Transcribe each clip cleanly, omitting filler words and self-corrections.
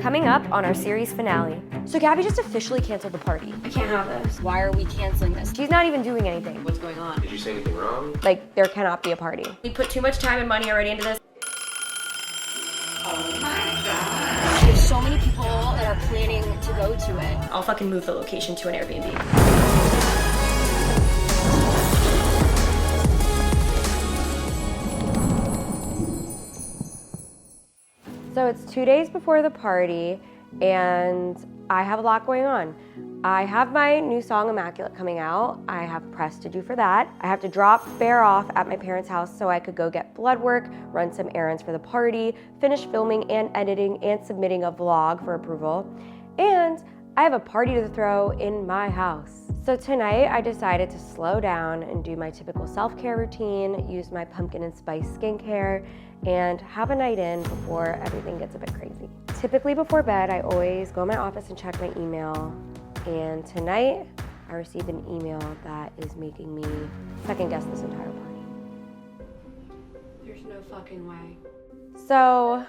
Coming up on our series finale. So Gabi just officially canceled the party. I can't have this. Why are we canceling this? She's not even doing anything. What's going on? Did you say anything wrong? Like, there cannot be a party. We put too much time and money already into this. Oh my god. There's so many people that are planning to go to it. I'll fucking move the location to an Airbnb. So it's 2 days before the party, and I have a lot going on. I have my new song, Immaculate, coming out. I have press to do for that. I have to drop Bear off at my parents' house so I could go get blood work, run some errands for the party, finish filming and editing and submitting a vlog for approval. And I have a party to throw in my house. So tonight I decided to slow down and do my typical self-care routine, use my pumpkin and spice skincare, and have a night in before everything gets a bit crazy. Typically before bed, I always go in my office and check my email. And tonight, I received an email that is making me second guess this entire party. There's no fucking way. So,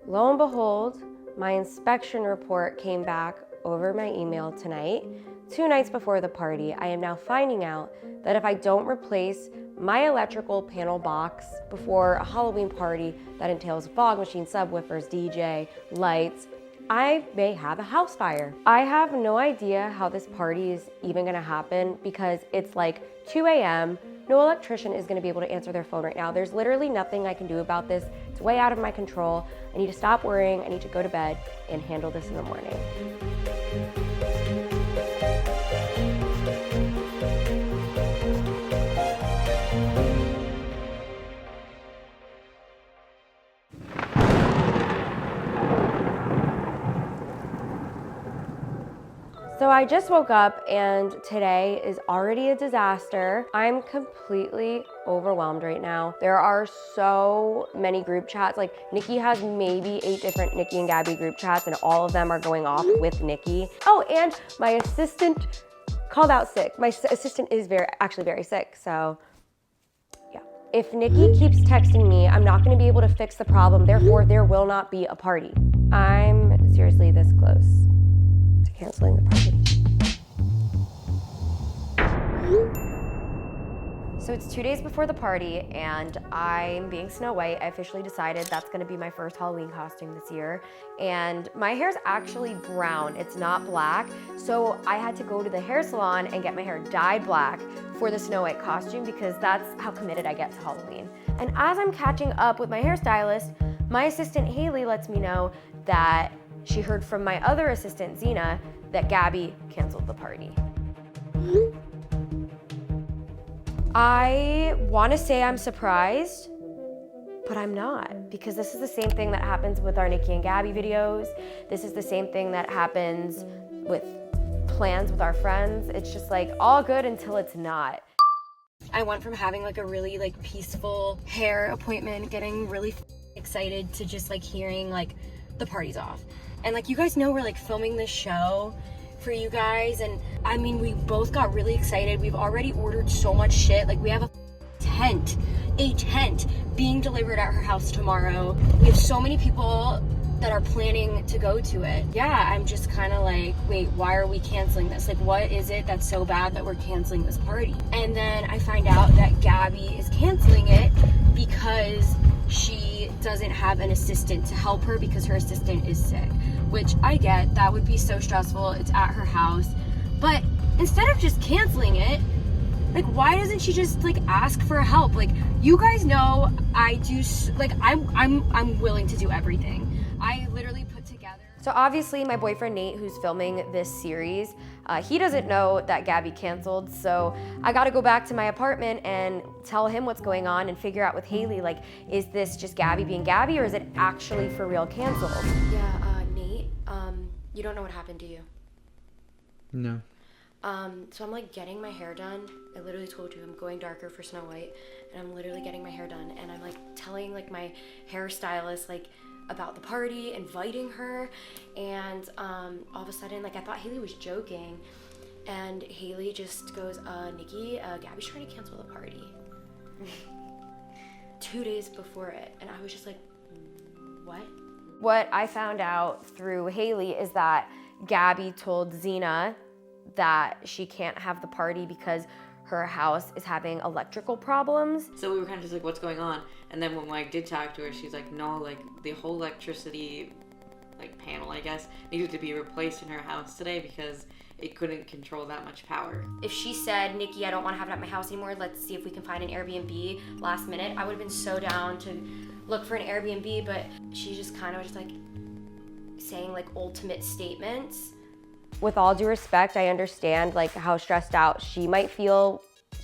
lo and behold, my inspection report came back over my email tonight. 2 nights before the party, I am now finding out that if I don't replace my electrical panel box before a Halloween party that entails fog machine, subwoofers, DJ, lights, I may have a house fire. I have no idea how this party is even gonna happen because it's like 2 a.m. No electrician is gonna be able to answer their phone right now. There's literally nothing I can do about this. It's way out of my control. I need to stop worrying. I need to go to bed and handle this in the morning. So I just woke up and today is already a disaster. I'm completely overwhelmed right now. There are so many group chats. Like Niki has maybe 8 different Niki and Gabi group chats and all of them are going off with Niki. Oh, and my assistant called out sick. My assistant is actually very sick, so yeah. If Niki keeps texting me, I'm not gonna be able to fix the problem. Therefore, there will not be a party. I'm seriously this close to canceling the party. So it's 2 days before the party and I'm being Snow White. I officially decided that's gonna be my first Halloween costume this year. And my hair's actually brown, it's not black. So I had to go to the hair salon and get my hair dyed black for the Snow White costume because that's how committed I get to Halloween. And as I'm catching up with my hairstylist, my assistant Haley lets me know that she heard from my other assistant, Zena, that Gabi canceled the party. I want to say I'm surprised, but I'm not, because this is the same thing that happens with our Niki and Gabi videos. This is the same thing that happens with plans with our friends. It's just like all good until it's not. I went from having like a really like peaceful hair appointment, getting really excited to just like hearing like the party's off. And like you guys know we're like filming this show for you guys, and I mean we both got really excited. We've already ordered so much shit. Like we have a tent being delivered at her house tomorrow. We have so many people that are planning to go to it. Yeah, I'm just kind of like, wait, why are we canceling this? Like, what is it that's so bad that we're canceling this party? And then I find out that Gabi is canceling it because she doesn't have an assistant to help her because her assistant is sick, which I get. That would be so stressful. It's at her house. But instead of just canceling it, like, why doesn't she just like ask for help? Like, you guys know I do, like, I'm willing to do everything. I literally put together. So obviously my boyfriend Nate, who's filming this series, he doesn't know that Gabi canceled, so I gotta go back to my apartment and tell him what's going on and figure out with Haley, like, is this just Gabi being Gabi or is it actually for real canceled? Yeah, Nate, you don't know what happened, do you? No. So I'm like getting my hair done. I literally told you I'm going darker for Snow White, and I'm literally getting my hair done, and I'm like telling like my hairstylist like about the party, inviting her, and all of a sudden, like, I thought Haley was joking, and Haley just goes, Niki, Gabi's trying to cancel the party. 2 days before it, and I was just like, what? What I found out through Haley is that Gabi told Zena that she can't have the party because her house is having electrical problems. So we were kind of just like, what's going on? And then when I did talk to her, she's like, no, like the whole electricity panel, I guess, needed to be replaced in her house today because it couldn't control that much power. If she said, Nikki, I don't want to have it at my house anymore, let's see if we can find an Airbnb last minute, I would have been so down to look for an Airbnb, but she just kind of was just like saying like ultimate statements. With all due respect, I understand like how stressed out she might feel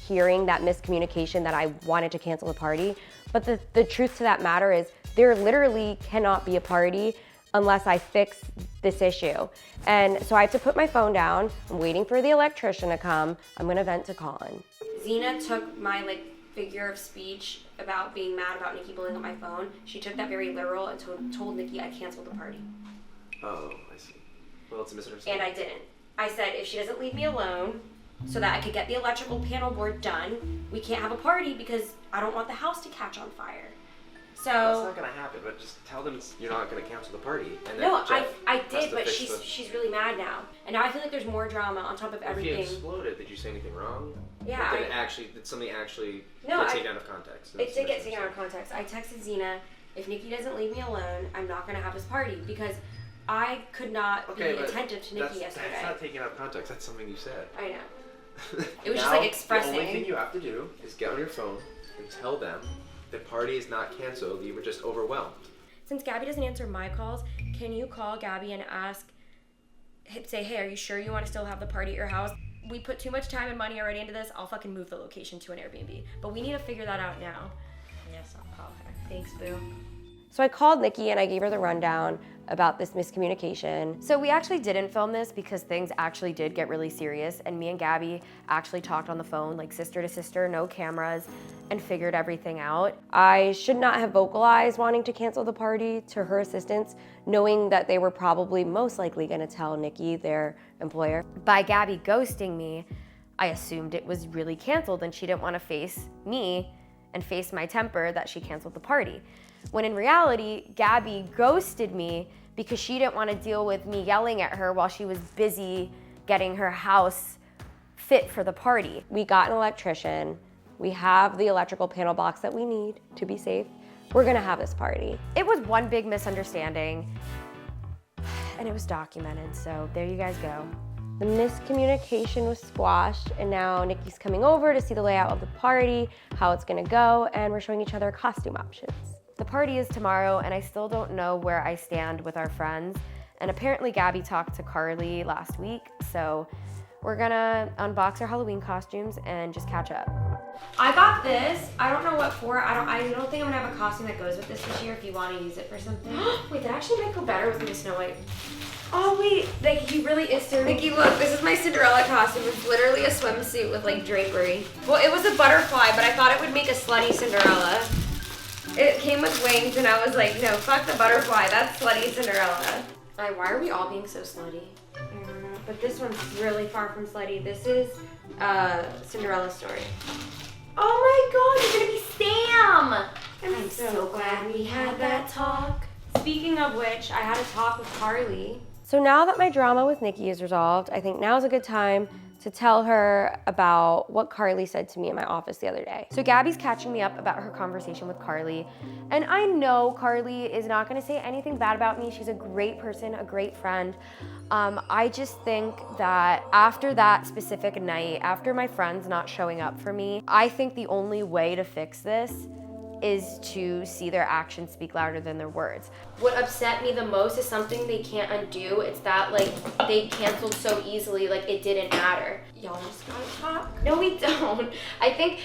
hearing that miscommunication that I wanted to cancel the party. But the truth to that matter is there literally cannot be a party unless I fix this issue. And so I have to put my phone down. I'm waiting for the electrician to come. I'm gonna vent to Colin. Zena took my figure of speech about being mad about Nikki blowing up my phone. She took that very literal and told Nikki I canceled the party. Oh, I see. Well, it's a misunderstanding. And I didn't. I said if she doesn't leave me alone so that I could get the electrical panel board done, we can't have a party because I don't want the house to catch on fire. So that's not gonna happen. But just tell them you're not gonna cancel the party. And no, Jeff I has did, to but fix she's really mad now, and now I feel like there's more drama on top of If everything. you exploded, did you say anything wrong? Yeah, Or did something actually No, get I- taken out of context? It did get taken out of context. I texted Zena, if Nikki doesn't leave me alone, I'm not gonna have this party because I could not be but attentive to Nikki yesterday. That's not taken out of context. That's something you said. I know. It was just Now, like expressing. The only thing you have to do is get on your phone and tell them the party is not canceled. You were just overwhelmed. Since Gabi doesn't answer my calls, can you call Gabi and say, hey, are you sure you want to still have the party at your house? We put too much time and money already into this. I'll fucking move the location to an Airbnb. But we need to figure that out now. Yes, I'll call her. Thanks, boo. So I called Nikki and I gave her the rundown about this miscommunication. So we actually didn't film this because things actually did get really serious, and me and Gabi actually talked on the phone like sister to sister, no cameras, and figured everything out. I should not have vocalized wanting to cancel the party to her assistants, knowing that they were probably most likely gonna tell Nikki, their employer. By Gabi ghosting me, I assumed it was really canceled and she didn't wanna face me and face my temper that she canceled the party. When in reality, Gabi ghosted me because she didn't want to deal with me yelling at her while she was busy getting her house fit for the party. We got an electrician. We have the electrical panel box that we need to be safe. We're gonna have this party. It was one big misunderstanding and it was documented, so there you guys go. The miscommunication was squashed, and now Nikki's coming over to see the layout of the party, how it's gonna go, and we're showing each other costume options. The party is tomorrow, and I still don't know where I stand with our friends. And apparently Gabi talked to Carly last week, so we're gonna unbox our Halloween costumes and just catch up. I got this. I don't know what for. I don't think I'm gonna have a costume that goes with this year if you want to use it for something. Wait, that actually might go better with me, Snow White. Oh wait, he really is so. Nikki, look, this is my Cinderella costume. It's literally a swimsuit with drapery. Well, it was a butterfly, but I thought it would make a slutty Cinderella. It came with wings, and I was like, no, fuck the butterfly. That's slutty Cinderella. Why are we all being so slutty? But this one's really far from slutty. This is Cinderella story. Oh my God, you're gonna be Sam! I'm so glad we had that talk. Speaking of which, I had a talk with Carly. So now that my drama with Nikki is resolved, I think now's a good time to tell her about what Carly said to me in my office the other day. So Gabi's catching me up about her conversation with Carly, and I know Carly is not gonna say anything bad about me. She's a great person, a great friend. I just think that after that specific night, after my friends not showing up for me, I think the only way to fix this is to see their actions speak louder than their words. What upset me the most is something they can't undo. It's that they canceled so easily, it didn't matter. Y'all just gotta talk. No, we don't. I think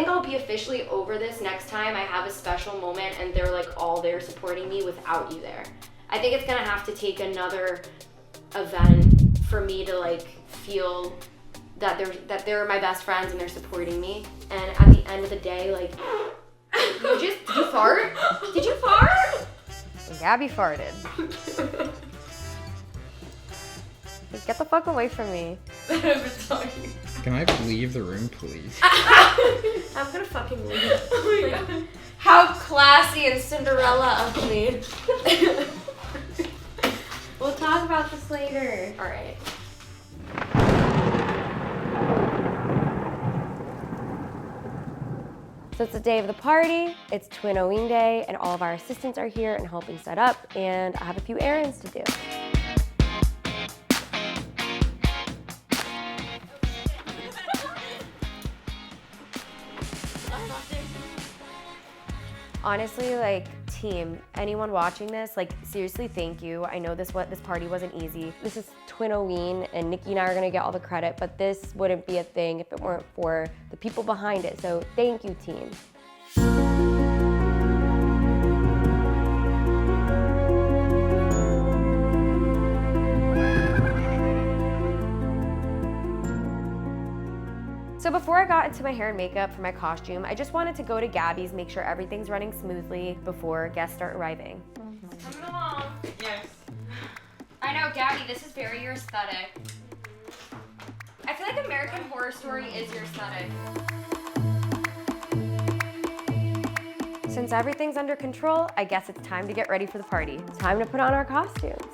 I'll be officially over this next time I have a special moment and they're all there supporting me without you there. I think it's gonna have to take another event for me to feel that they're my best friends and they're supporting me. And at the end of the day, did you fart? Did you fart? Gabi farted. Get the fuck away from me. Can I leave the room, please? I'm gonna fucking leave. Oh my God. How classy and Cinderella of me. about this later. All right. So it's the day of the party, it's Twin Halloween Day, and all of our assistants are here and helping set up, and I have a few errands to do. Honestly, like, team, anyone watching this, like, seriously, thank you. I know this party wasn't easy. This is Twin Halloween, and Nikki and I are gonna get all the credit, but this wouldn't be a thing if it weren't for the people behind it. So thank you, team. So before I got into my hair and makeup for my costume, I just wanted to go to Gabis, make sure everything's running smoothly before guests start arriving. Coming along. Yes. I know, Gabi, this is very your aesthetic. I feel like American Horror Story is your aesthetic. Since everything's under control, I guess it's time to get ready for the party. It's time to put on our costumes.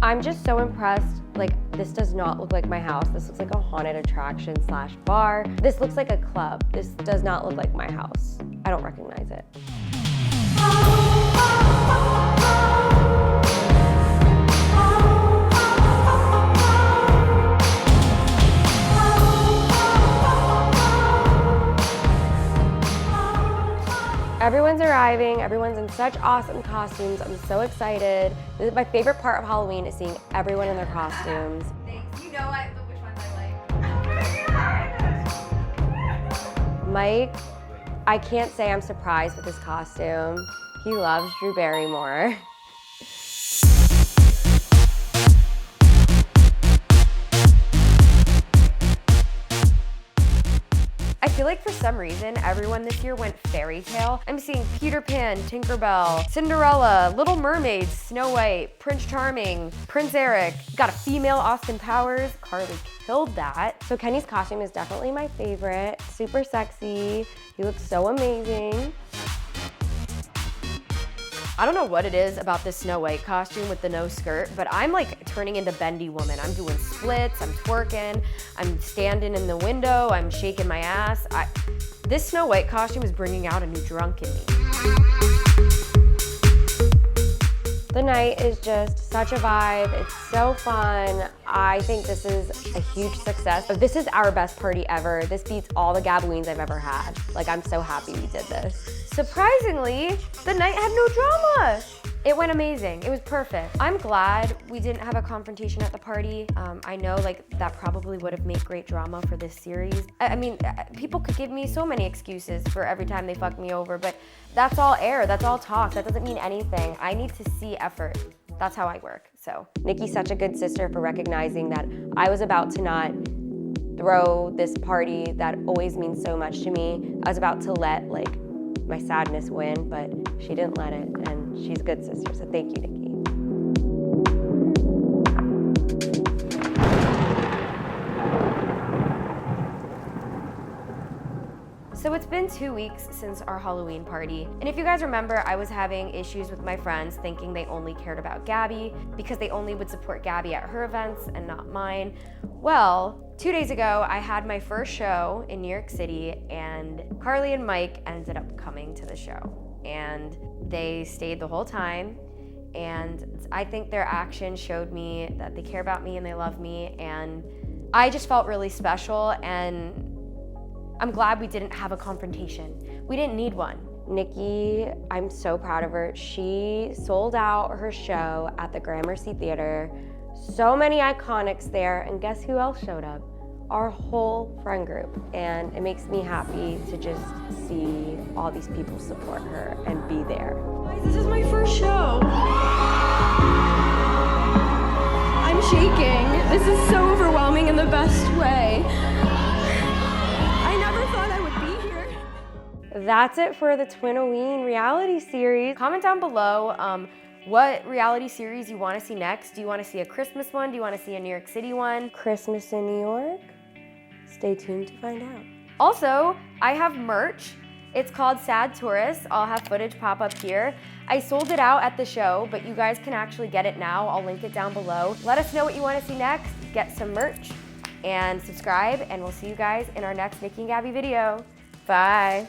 I'm just so impressed. Like, this does not look like my house. This looks like a haunted attraction / bar. This looks like a club. This does not look like my house. I don't recognize it. Everyone's arriving, everyone's in such awesome costumes. I'm so excited. This is my favorite part of Halloween is seeing everyone in their costumes. Thanks. You know which ones I like. Mike, I can't say I'm surprised with his costume. He loves Drew Barrymore. I feel like for some reason, everyone this year went fairy tale. I'm seeing Peter Pan, Tinkerbell, Cinderella, Little Mermaid, Snow White, Prince Charming, Prince Eric. Got a female Austin Powers. Carly killed that. So Kenny's costume is definitely my favorite. Super sexy. He looks so amazing. I don't know what it is about this Snow White costume with the no skirt, but I'm like turning into Bendy Woman. I'm doing splits, I'm twerking, I'm standing in the window, I'm shaking my ass. This Snow White costume is bringing out a new drunk in me. The night is just such a vibe. It's so fun. I think this is a huge success. This is our best party ever. This beats all the Gaballeens I've ever had. Like, I'm so happy we did this. Surprisingly, the night had no drama. It went amazing. It was perfect. I'm glad we didn't have a confrontation at the party. I know like that probably would have made great drama for this series. I mean, people could give me so many excuses for every time they fuck me over, but that's all air, that's all talk. That doesn't mean anything. I need to see effort. That's how I work. So Nikki's such a good sister for recognizing that I was about to not throw this party that always means so much to me. I was about to let like my sadness win, but she didn't let it, and she's a good sister, so thank you, Nikki. So it's been 2 weeks since our Halloween party, and if you guys remember, I was having issues with my friends thinking they only cared about Gabi because they only would support Gabi at her events and not mine. Well, 2 days ago, I had my first show in New York City, and Carly and Mike ended up coming to the show, and they stayed the whole time, and I think their actions showed me that they care about me and they love me, and I just felt really special, and I'm glad we didn't have a confrontation. We didn't need one. Nikki, I'm so proud of her. She sold out her show at the Gramercy Theater. So many iconics there, and guess who else showed up? Our whole friend group. And it makes me happy to just see all these people support her and be there. Guys, this is my first show. I'm shaking. This is so overwhelming in the best way. I never thought I would be here. That's it for the Twin Halloween reality series. Comment down below what reality series you want to see next. Do you want to see a Christmas one? Do you want to see a New York City one? Christmas in New York? Stay tuned to find out. Also, I have merch. It's called Sad Tourist. I'll have footage pop up here. I sold it out at the show, but you guys can actually get it now. I'll link it down below. Let us know what you want to see next. Get some merch and subscribe, and we'll see you guys in our next Niki and Gabi video. Bye.